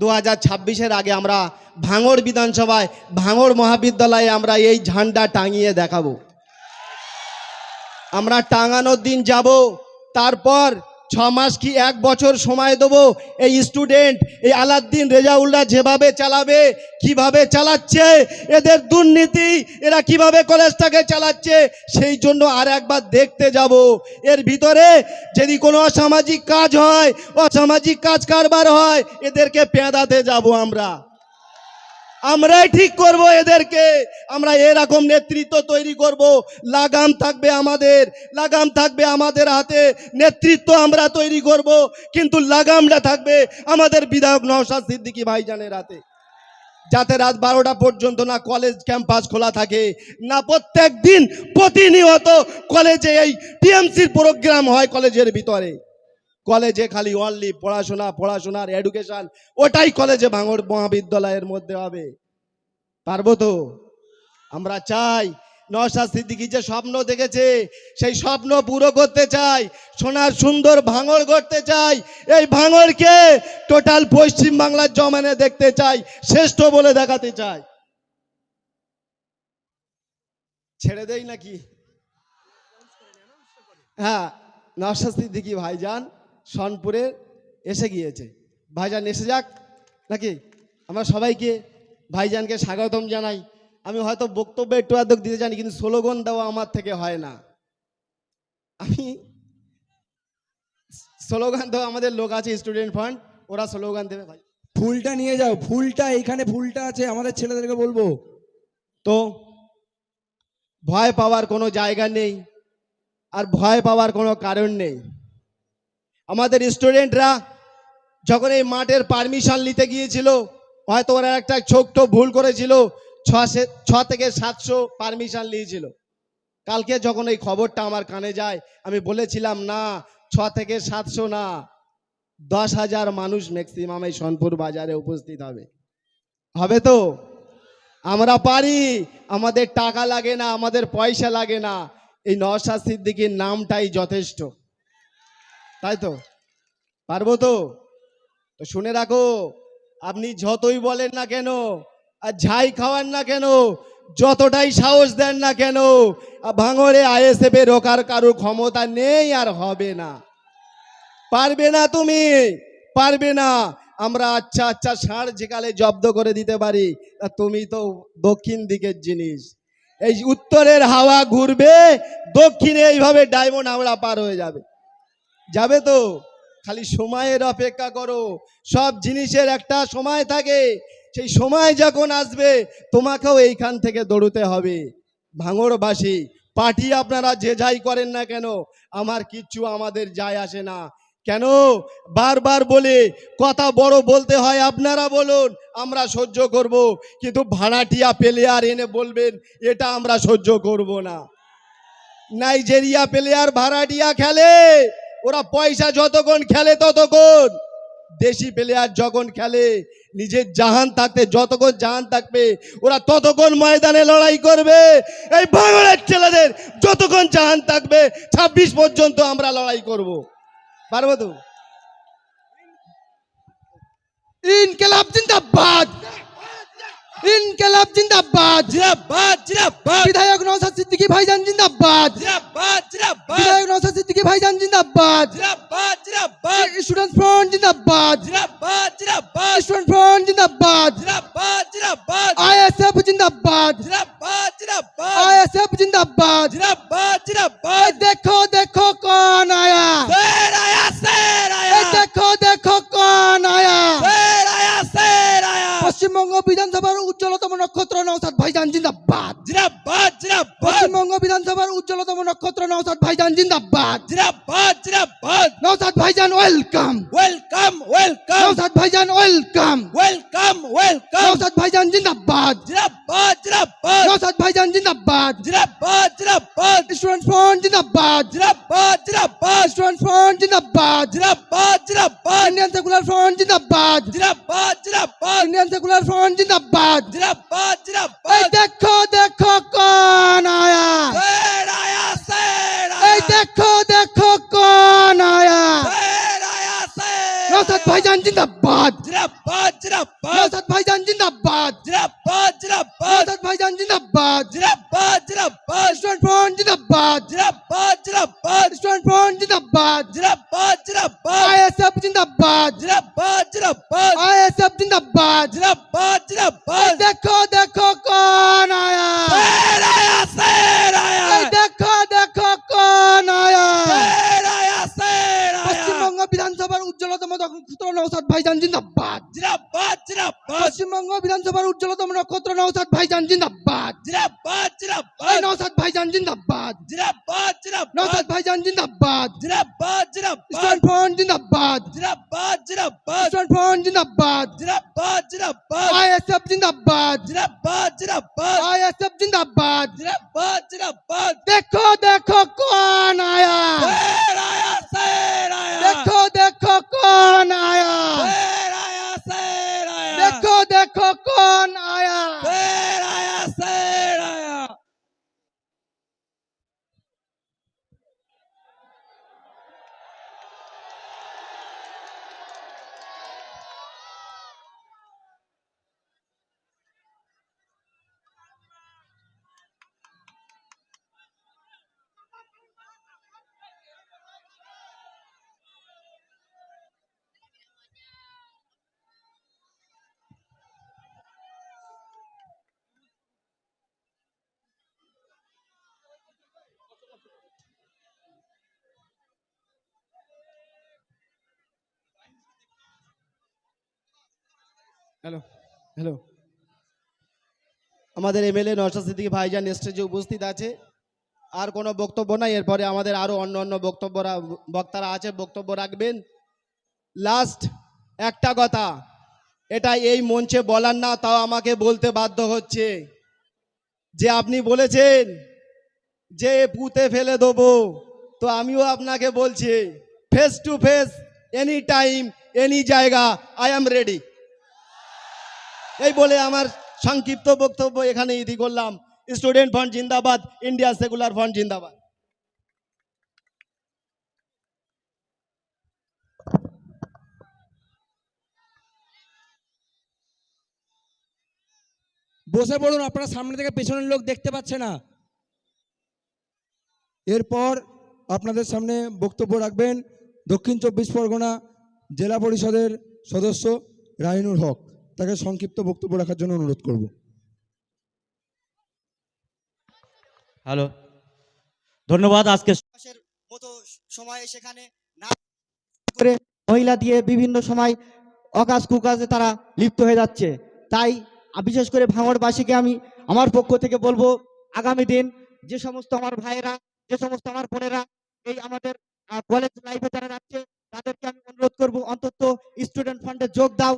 2026-এর আগে আমরা ভাঙড় বিধানসভায় ভাঙড় মহাবিদ্যালয়ে আমরা এই ঝান্ডা টাঙিয়ে দেখাবো। আমরা টাঙানোর দিন যাব, তারপর 6 মাস কি 1 বছর সময় দেবো। এই স্টুডেন্ট, এই আলাউদ্দিন রেজাউলরা যেভাবে চালাবে, কিভাবে চালাচ্ছে, এদের দুর্নীতি, এরা কিভাবে কলেজটাকে চালাচ্ছে, সেই জন্য আর একবার দেখতে যাব। এর ভিতরে যদি কোনো অসামাজিক কাজ হয়, অসামাজিক কাজ কারবার হয়, এদেরকে পেঁদাতে যাব। আমরাই ঠিক করব এদেরকে। আমরা এরকম নেতৃত্ব তৈরি করব। লাগাম থাকবে আমাদের হাতে। নেতৃত্ব আমরা তৈরি করব, কিন্তু লাগামটা থাকবে আমাদের বিধায়ক নওশাদ সিদ্দিকী ভাইজানের হাতে। যাতে রাত 12টা পর্যন্ত না কলেজ ক্যাম্পাস খোলা থাকে, না প্রত্যেক দিন প্রতিনিয়ত কলেজে এই টিএমসির প্রোগ্রাম হয় কলেজের ভিতরে। কলেজে খালি অনলি পড়াশোনার এডুকেশন, ওটাই কলেজে ভাঙড় মহাবিদ্যালয়ের মধ্যে হবে। পারবো তো? আমরা চাই নওশাদ সিদ্দিকী যে স্বপ্ন দেখেছে, সেই স্বপ্ন পুরো করতে চাই। সোনার সুন্দর ভাঙড় করতে চাই। এই ভাঙড়কে টোটাল পশ্চিম বাংলার জমানে দেখতে চাই, শ্রেষ্ঠ বলে দেখাতে চাই। ছেড়ে দেই নাকি? হ্যাঁ, নওশাদ সিদ্দিকী ভাইজান সনপুরে এসে গিয়েছে। ভাইজান এসে যাক নাকি? আমরা সবাইকে ভাইজানকে স্বাগতম জানাই। আমি হয়তো বক্তব্য একটু আধটু দিতে জানি, কিন্তু স্লোগান দেওয়া আমার থেকে হয় না। আমি স্লোগান দেওয়া, আমাদের লোক আছে স্টুডেন্ট ফান্ড, ওরা স্লোগান দেবে। ভাই ফুলটা নিয়ে যাও, ফুলটা এইখানে ফুলটা আছে, আমাদের ছেলেদেরকে বলবো। তো ভয় পাওয়ার কোনো জায়গা নেই, আর ভয় পাওয়ার কোনো কারণ নেই। আমাদের স্টুডেন্টরা যখন এই মাঠের পারমিশন নিতে গিয়েছিল, হয়তো ওরা একটা ছোট্ট ভুল করেছিল, 6 থেকে 700 পারমিশন নিয়েছিল। কালকে যখন এই খবরটা আমার কানে যায়, আমি বলেছিলাম না 6 থেকে 700 না, 10,000 মানুষ ম্যাক্সিমাম এই সোনপুর বাজারে উপস্থিত হবে তো? আমরা পারি, আমাদের টাকা লাগে না, আমাদের পয়সা লাগে না, এই নওশাদ সিদ্দিকীর নামটাই যথেষ্ট। তাই তো? পারবো তো? তো শুনে রাখো, আপনি যতই বলেন না কেন, আর ঝাই খাওয়ান না কেন, যতটাই সাহস দেন না কেন, ভাঙড়ে আইএসএফ এর রোকার কারোর ক্ষমতা নেই, আর হবে না। পারবে না, তুমি পারবে না। আমরা আচ্ছা ষাঁড় যেকালে জব্দ করে দিতে পারি, তুমি তো দক্ষিণ দিকের জিনিস। এই উত্তরের হাওয়া ঘুরবে, দক্ষিণে এইভাবে ডায়মন্ড হাওড়া পার হয়ে যাবে তো? খালি সময়ের অপেক্ষা করো। সব জিনিসের একটা সময় থাকে, সেই সময় যখন আসবে তোমাকেও এইখান থেকে দৌড়তে হবে। ভাঙড়বাসী, পার্টি আপনারা যে যাই করেন না কেন, আমার কিচ্ছু আমাদের যায় আসে না। কেন বারবার বলে কথা বড় বলতে হয়? আপনারা বলুন, আমরা সহ্য করব, কিন্তু ভাড়াটিয়া প্লেয়ার এনে বলবেন এটা আমরা সহ্য করব না। নাইজেরিয়া প্লেয়ার ভাড়াটিয়া খেলে, ওরা পয়সা যতক্ষণ খেলে ততক্ষণ। দেশি প্লেয়ার যখন খেলে, নিজের জাহান থাকতে, যতক্ষণ জাহান থাকবে ওরা ততক্ষণ ময়দানে লড়াই করবে। এই ভাঙড়ের ছেলেদের যতক্ষণ জাহান থাকবে 26 পর্যন্ত আমরা লড়াই করব। পারবো তো? ইনকিলাব জিন্দাবাদ, ইনকিলাব জিন্দাবাদ, জিন্দাবাদ জিন্দাবাদ, বিধায়ক নওশাদ সিদ্দিকী ভাইজান জিন্দাবাদ, জিন্দাবাদ জিন্দাবাদ, বিধায়ক নওশাদ সিদ্দিকী ভাইজান জিন্দাবাদ, জিন্দাবাদ জিন্দাবাদ, স্টুডেন্ট ফ্রন্ট জিন্দাবাদ, জিন্দাবাদ জিন্দাবাদ, স্টুডেন্ট ফ্রন্ট জিন্দাবাদ, জিন্দাবাদ জিন্দাবাদ, আইএসএফ জিন্দাবাদ, জিন্দাবাদ জিন্দাবাদ, आईएसएफ जिंदाबाद, जिंदाबाद जिंदाबाद। देखो देखो कौन आया, शेर आया, शेर आया, देखो देखो कौन आया, शेर आया, शेर आया। পশ্চিমবঙ্গ বিধানসভার উজ্জ্বলতম নক্ষত্র নওশাদ ভাইজান জিন্দাবাদ, जिंदाबाद जिंदाबाद, পশ্চিমবঙ্গ বিধানসভার উজ্জ্বলতম নক্ষত্র নওশাদ ভাইজান জিন্দাবাদ, जिंदाबाद जिंदाबाद। নওশাদ ভাইজান ওয়েলকাম, वेलकम वेलकम, নওশাদ ভাইজান ওয়েলকাম, वेलकम वेलकम, নওশাদ ভাইজান জিন্দাবাদ, जिंदाबाद जिंदाबाद, নওশাদ ভাইজান জিন্দাবাদ, जिंदाबाद जिंदाबाद, স্টুডেন্ট ফ্রন্ট জিন্দাবাদ, जिंदाबाद जिंदाबाद, স্টুডেন্ট ফ্রন্ট জিন্দাবাদ, जिंदाबाद जिंदाबाद, ইন্ডিয়ান সেকুলার ফ্রন্ট জিন্দাবাদ, जिंदाबाद जिंदाबाद, इंडियन सेकुलर फ्रंट जिंदाबाद। जिंदाबाद ए, जिंदाबाद। देखो देखो कौन आया, शेर आया, शेर ए, आया, देखो देखो कौन आया, शेर आया, शेर नौशाद भाईजान जिंदाबाद, जिंदाबाद जिंदाबाद नौशाद भाईजान जिंदाबाद जिंदाबाद जिंदाबाद नौशाद भाईजान जिंदाबाद जिंदाबाद जिंदाबाद स्टूडेंट फ्रंट जिंदाबाद जिंदाबाद जिंदाबाद स्टूडेंट फ्रंट जिंदाबाद जिंदाबाद जिंदाबाद आईएसएफ जिंदाबाद जिंदाबाद जिंदाबाद आईएसएफ जिंदाबाद जिंदाबाद जिंदाबाद देखो देखो कौन आया शेर आया देखो देखो कौन आया शेर आया পশ্চিমবঙ্গ বিধানসভার উজ্জ্বলতম নক্ষত্র নওশাদ ভাইজান জিন্দাবাদ जिंदाबाद जिंदाबाद পশ্চিমবঙ্গ বিধানসভার উজ্জ্বলতম নক্ষত্র নওশাদ ভাইজান জিন্দাবাদ जिंदाबाद এই जिंदाबाद নওশাদ ভাইজান জিন্দাবাদ जिंदाबाद जिंदाबाद নওশাদ ভাইজান জিন্দাবাদ जिंदाबाद जिंदाबाद স্টুডেন্ট ফ্রন্ট জিন্দাবাদ जिंदाबाद जिंदाबाद স্টুডেন্ট ফ্রন্ট জিন্দাবাদ जिंदाबाद जिंदाबाद আইএসএফ জিন্দাবাদ जिंदाबाद जिंदाबाद आईएसएफ जिंदाबाद जिंदाबाद जिंदाबाद देखो देखो कौन आया शेर आया देखो देखो कौन आया शेर आया देखो देखो कौन आया शेर आया হ্যালো হ্যালো আমাদের এমএলএ নওশাদ সিদ্দিকী ভাইজান স্টেজে উপস্থিত আছে। আর কোনো বক্তব্য নাই, এরপরে আমাদের আরো অন্য অন্য বক্তারা আছে, বক্তব্য রাখবেন। লাস্ট একটা কথা, এটা এই মঞ্চে বলার না, তাও আমাকে বলতে বাধ্য হচ্ছে, যে আপনি বলেছেন যে পুঁতে ফেলে দেবো, তো আমিও আপনাকে বলছি, face to face, any time, any জায়গা, আই অ্যাম রেডি। এই বলে আমার সংক্ষিপ্ত বক্তব্য এখানে ইতি করলাম। স্টুডেন্ট ফ্রন্ট জিন্দাবাদ, ইন্ডিয়া সেকুলার ফ্রন্ট জিন্দাবাদ। বসে পড়ুন, আপনারা সামনে থেকে পেছনের লোক দেখতে পাচ্ছে না। এরপর আপনাদের সামনে বক্তব্য রাখবেন দক্ষিণ 24 পরগনা জেলা পরিষদের সদস্য রাইনুর হক। তাকে সংক্ষিপ্ত বক্তব্য রাখার জন্য অনুরোধ করব। হ্যালো, ধন্যবাদ। আজকে মতো সময়ে সেখানে না করে মহিলা দিয়ে বিভিন্ন সময় অকাজ কুকাজে তারা লিপ্ত হয়ে যাচ্ছে। তাই বিশেষ করে ভাঙড়বাসীকে আমি আমার পক্ষ থেকে বলবো, আগামী দিন যে সমস্ত আমার ভাইয়েরা, যে সমস্ত আমার বোনেরা এই আমাদের কলেজ লাইফে যারা যাচ্ছে, তাদেরকে আমি অনুরোধ করব অন্তত স্টুডেন্ট ফান্ডে যোগ দাও।